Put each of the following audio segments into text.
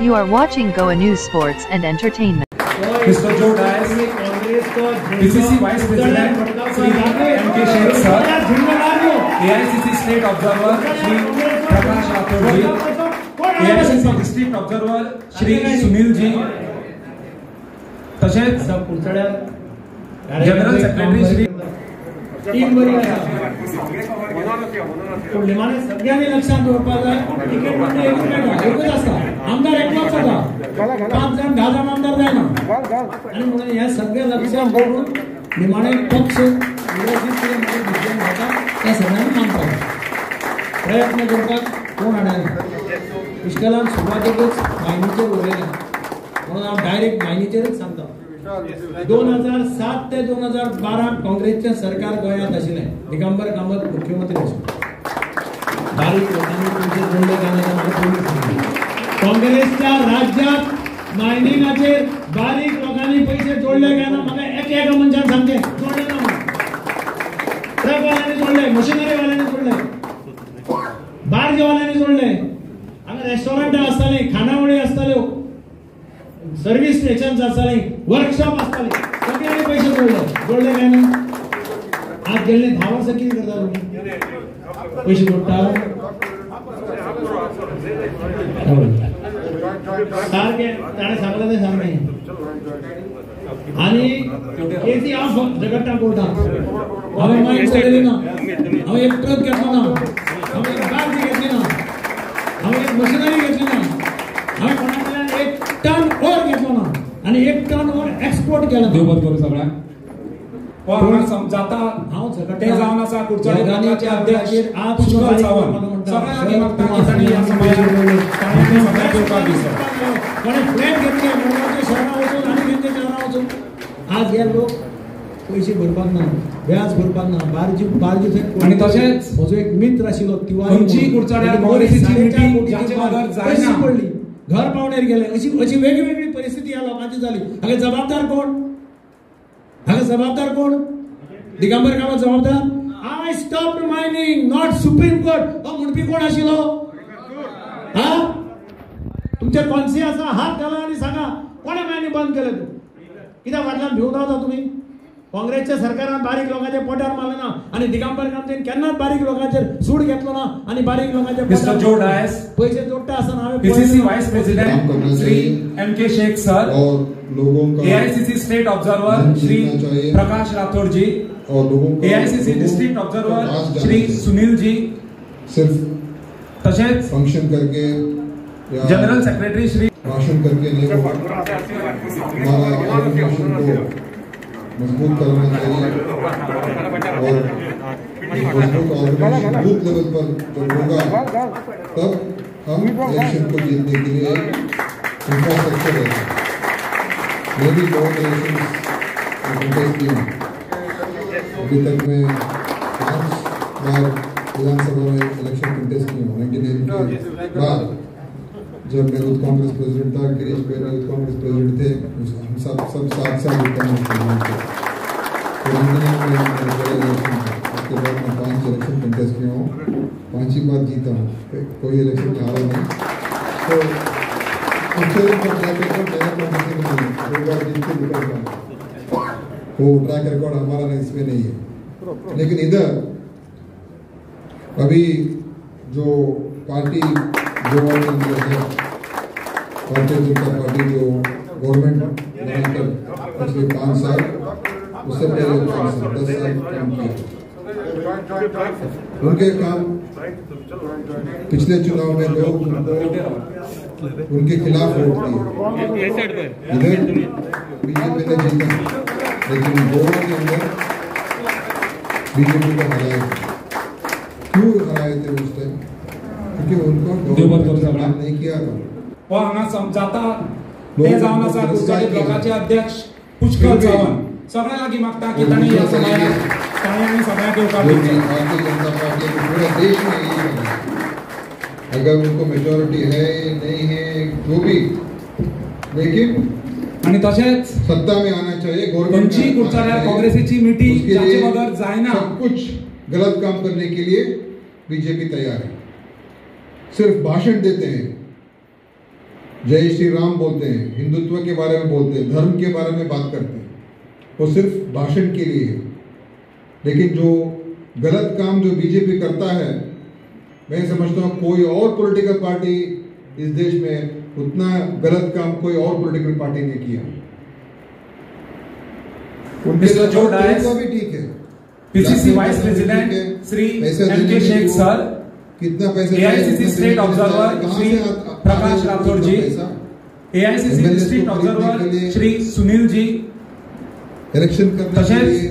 You are watching Goa News Sports and Entertainment. Mr. Joe Dias, PCC Vice President Shri M.K. Sheikh Sir, AICC State Observer Shri Prakash Rathod Ji, AICC District Observer Shri Sunil Ji, तसेच general secretary Shri team बरी निमाणे सगळ्यांनी लक्षात दवरपाक जाय cricket म्हणजे एकूच आसता आमदार एकलोच जाता 5 जण 10 जण आमदार जायना आणि म्हणून हे सगळे लक्षात दवरून निमाणे पक्ष विरोधी विजन जाता त्या सगळ्यांनी मानतात प्रयत्न करतात कोण हाडना इश्कलान सुरवातेकच मायनीचेर उलयलें म्हणून हांव डायरेक्ट मायनीचेरच सांगता 2007 ते 2012 काँग्रेसचे सरकार गोंयांत आशिल्लें दिगंबर कामत मुख्यमंत्री आशिल्ले बारीक लोकांनी तुमचे जोडले काँग्रेसच्या राज्यात मायनिंगाचेर बारीक लोकांनी पैसे जोडले काय ना म्हाका एक मनशान सांगते जोडले ना ट्रक वाल्यांनी जोडले मशिनरी वाल्यांनी जोडले बार्ज वाल्यांनी जोडले हांगा रेस्टॉरंटां आसतालीं खानावळी आसताल्यो सर्विस स्टेशन्स आसतालीं वर्कशॉप आसतालीं सगळ्यांनी पैसे जोडले काय ना आज गेल्ले 10 वर्सां कितें करता तुमी पैसे जोडटा सारखे ताणें सांगलें तें सारकें आनी केसी हांव झगडटा कोर्टांत हांवें मायक चलयली ना हांवें एक ट्रक घेतलो ना हांवें एक बार्ज घेतली ना हांवें एक मशिनरी घेतली ना हांवें कोणा कडल्यान 1 टन ओर घेतलो ना आनी 1 टन ओर एक्सपोर्ट केला देवबत करू सगळ्यांक हांगा समजाता हांव झगडटा ते जावन आसा कुडचडे गांधीच्या अध्यक्ष आज पुष्कळ सावंत सगळ्यांक मागता की तांणी ह्या समाजाक तांणी सगळ्यांक येवपाक दिसता कोणी फ्लॅट घेतले मुंबईचे शहरां वचून आनी खंयचे शहरां वचून आज हे लोक पैसे भरपाक ना व्याज भरपाक ना बार्जी थंय आनी तशेंच म्हजो एक मित्र आशिल्लो तिवारी खंयची कुडचड्यार काँग्रेसीची मिटींग जाचे बगर जायना पडली घर पावणेर गेले अशी वेगळी परिस्थिती ह्या लोकांची जाली हाका जबाबदार कोण दिगंबर कामत जबाबदार I stopped mining not Supreme Court हो म्हणपी कोण आशिल्लो हा तुमचे कॉन्सी आसा हात घाला आनी सांगा कोणे मायनिंग बंद केले तू कित्याक फाटल्यान भिवून रावता तुमी काँग्रेसच्या सरकारान बारीक लोकांचे पोटार मारले ना आणि दिगंबर कामतेन केन्नाच बारीक लोकांचेर सूड घेतलो ना आणि बारीक लोकांचे मिस्टर जो डायस पैसे जोडटा आसतना हांवें PCC vice president Shri MK Shaikh sir और लोगों का AICC state observer Shri Prakash Rathod ji और लोगों को AICC district observer Shri Sunil ji सिर्फ तसेच फंक्शन करके या जनरल सेक्रेटरी श्री भाषण करके नहीं होगा हमारा ऑर्गेनाइजेशन को मजबूत करना चाहिए और मजबूत ऑर्गेनाइजेशन बूथ लेवल पर जब होगा तब हम इलेक्शन को जीतने के लिए इंफ्रास्ट्रक्चर है मैं भी बहुत इलेक्शन कंटेस्ट किया अभी तक मैं 5 बार विधानसभा में इलेक्शन कंटेस्ट किया हूँ 1980 के बाद जब मैं यूथ कांग्रेस प्रेसिडेंट था गिरीश बेरा यूथ कांग्रेस प्रेसिडेंट थे हम सब साथ यूथ कांग्रेस प्रेसिडेंट थे उसके बाद मैं 5 इलेक्शन कंटेस्ट किया हूँ 5 ही बार जीता हूँ कोई इलेक्शन में हारा नहीं तो वो ट्रैक रिकॉर्ड हमारा नहीं इसमें नहीं है लेकिन इधर अभी जो पार्टी जो है भारतीय जनता पार्टी जो गवर्नमेंट बनाकर पिछले 5 साल उससे पहले 10 साल काम किया उनके काम पिछले चुनाव में लोग उनके खिलाफ वोट दिए इधर बीजेपी ने जीता लेकिन गोवा के अंदर बीजेपी को हराया क्यों हराए थे उस टाइम क्योंकि उनको काम नहीं किया था वो हांगा समजाता ते जावन आसा कुडचडे ब्लॉकाचे अध्यक्ष पुष्कळ सावंत सगळ्यां लागीं मागता की तांणी ह्या समाजाक तांणी सगळ्यांक येवपाक दिवचें भारतीय जनता पार्टी को पूरे देश में यही करना अगर उनको मेजॉरिटी है नहीं है जो भी लेकिन आणि तशेंच सत्ता में आना चाहिए गवर्नमेंट खंयची कुडचड्यार काँग्रेसीची मिटींग जाचे बगर जायना सब कुछ गलत काम करने के लिए बीजेपी तैयार है सिर्फ भाषण देते हैं जय श्री राम बोलते हैं, हिंदुत्व के बारे में बोलते हैं, धर्म के बारे में बात करते हैं, वो सिर्फ भाषण के लिए है। लेकिन जो गलत काम जो बीजेपी करता है, मैं समझता हूँ कोई और पॉलिटिकल पार्टी इस देश में उतना गलत काम कोई और पॉलिटिकल पार्टी ने किया। उनका भी ठीक है। PCC vice president Shri MK. Sheikh sir, कितना पैसा, AICC state observer Shri Prakash Rathore ji, AICC district observer Shri Sunil ji, election करने के लिए,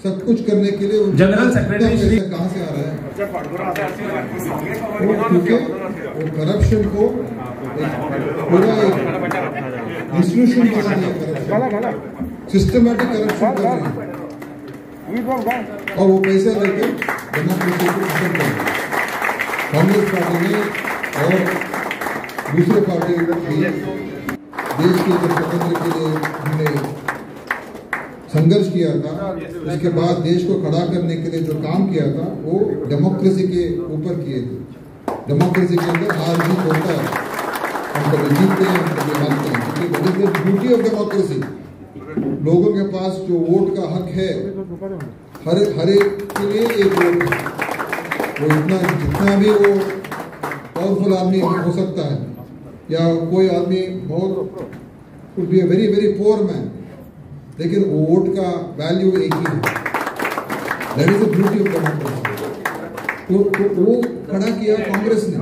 सब कुछ करने के लिए जनरल सेक्रेटरी श्री, कहाँ से आ रहा है? क्योंकि वो करप्शन को पूरा इंस्टीट्यूशन बना दिया, सिस्टमैटिक करप्शन कर रहे हैं और वो पैसा लेकर डेमोक्रेसी को खत्म कर रहे हैं। कांग्रेस पार्टी ने और दूसरे पार्टी ने देश के स्वतंत्र के लिए हमने संघर्ष किया था, उसके बाद देश को खड़ा करने के लिए जो काम किया था वो डेमोक्रेसी के ऊपर किए थे। डेमोक्रेसी के अंदर हार जीत होता है, हम कभी जीतते हैं, हम कभी हारते हैं, क्योंकि ब्यूटी ऑफ डेमोक्रेसी, लोगों के पास जो वोट का हक है, हर एक के लिए एक वोट है। वो जितना भी वो पावरफुल आदमी हो सकता है, या कोई आदमी बहुत could be a very very poor man, लेकिन वोट का वैल्यू एक ही है। That is the beauty of democracy. तो वो खड़ा किया कांग्रेस ने,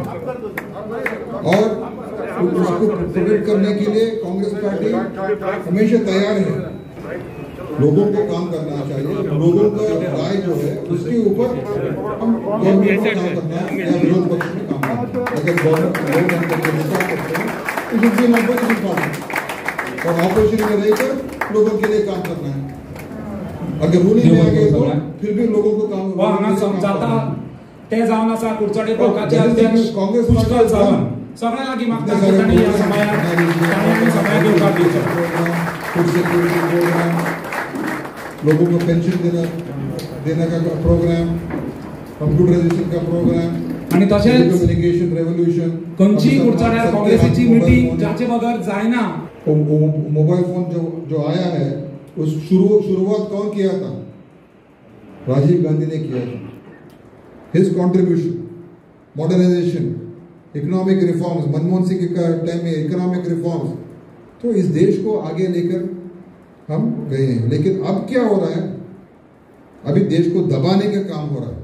और उसको प्रोटेक्ट करने के लिए कांग्रेस पार्टी हमेशा तैयार है। लोगों को काम करना चाहिए, लोगों का राय जो है उसके ऊपर हम गवर्नमेंट को काम करना है या विरोध पक्ष में काम करना है। अगर गवर्नमेंट करते हैं तो जिससे नंबर और ऑपोजिशन में रहकर लोगों के लिए काम करना है। अगर रूलिंग में आ गए तो फिर भी लोगों को काम समझाता ते जाऊन असा कुडचडे ब्लॉकाचे अध्यक्ष काँग्रेस पुष्कळ सावंत सगळ्यांना मागता की त्यांनी या समय घेवपाक दिवचो। फूड सिक्योरिटी प्रोग्राम, लोगों को पेंशन देने का प्रोग्राम, कंप्यूटरायझेशन का प्रोग्राम आणि तसेच कम्युनिकेशन रेवोल्यूशन, कोणची कुडचड्या काँग्रेसची मीटिंग जाचे बगर जायना। मोबाइल फोन जो आया है उस शुरुआत कौन किया था? राजीव गांधी ने किया था। His contribution, modernisation, economic reforms, Manmohan Singh के टाइम में इकोनॉमिक रिफॉर्म्स, तो इस देश को आगे लेकर हम गए हैं। लेकिन अब क्या हो रहा है? अभी देश को दबाने का काम हो रहा है।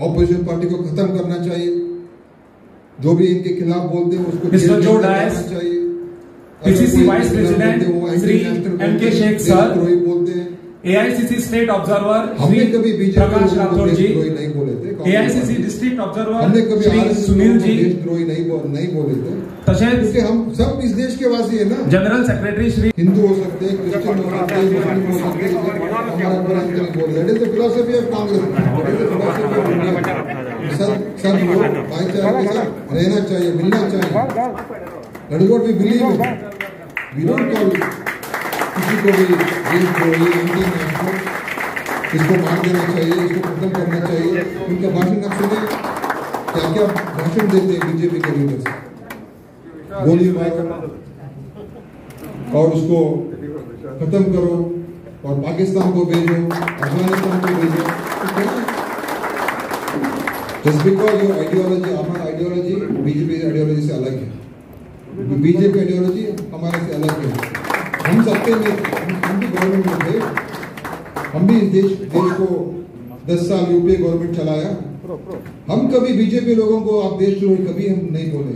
ऑपोजिशन पार्टी को खत्म करना चाहिए, जो भी इनके खिलाफ बोलते हैं उसको जेल में डालना चाहिए। PCC vice president Shri MK. Sheikh sir, बोलते हैं एआईसीसी स्टेट ऑब्जर्वर हमने कभी प्रकाश राठौर जी, नहीं बोले थे। एआईसीसी डिस्ट्रिक्ट ऑब्जर्वर हमने कभी श्री सुनील जी, देशद्रोही नहीं बोले थे। तसेच क्योंकि हम सब इस देश के वासी है ना। जनरल सेक्रेटरी श्री, हिंदू हो सकते हैं, क्रिश्चियन हो सकते हैं, मुस्लिम हो सकते हैं, हमारा बराबर नहीं बोल रहे। That is the philosophy of Congress, that is the philosophy of India. सब लोग भाईचारे के साथ रहना चाहिए, मिलना चाहिए। That is what we believe in. We don't call किसी को भी देशद्रोही, एंटी नेशनल, इसको मार देना चाहिए, इसको खत्म करना चाहिए। उनका भाषण आप सुने, क्या क्या भाषण देते हैं बीजेपी के लीडर्स, गोली मारो और उसको खत्म करो और पाकिस्तान को भेजो, अफगानिस्तान को भेजो। जस्ट बिकॉज योर आइडियोलॉजी, हमारा आइडियोलॉजी बीजेपी आइडियोलॉजी से अलग है। बीजेपी आइडियोलॉजी हमारे से अलग है। हम सत्ते में, हम भी गवर्नमेंट में थे, हम भी इस देश को 10 साल यूपीए गवर्नमेंट चलाया। हम कभी बीजेपी लोगों को आप देशद्रोही कभी हम नहीं बोले।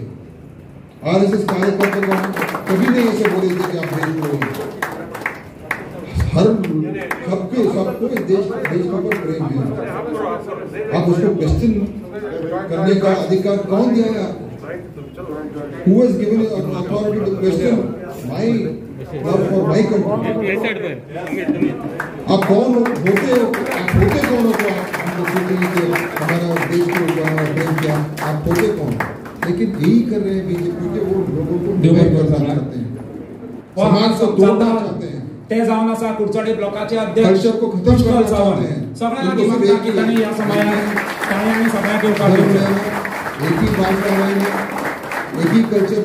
आरएसएस कार्यकर्ता कभी नहीं ऐसे बोले थे कि आप देशद्रोही। हर सबको इस देश के ऊपर प्रेम है। आप उसको क्वेश्चन करने का अधिकार कौन दिया है आपको? Who has given you an authority to question my love for my country? आप कौन होते हो? आप होते कौन हो? तो हमको सोचेंगे कि हमारा देश को प्रेम किया, आप होते कौन? लेकिन यही कर रहे हैं बीजेपी के, वो लोगों को डिवाइड करना चाहते हैं, समाज को तोड़ना चाहते हैं। ते जाऊन असा कुडचडे ब्लॉकाचे अध्यक्ष कल्चर को खत्म करना चाहते हैं। सगळ्यांना मागता की त्यांनी या समयात सगळ्यांनी घेवपाक दिवचो। एक ही बात कर रहे हैं, एक ही कल्चर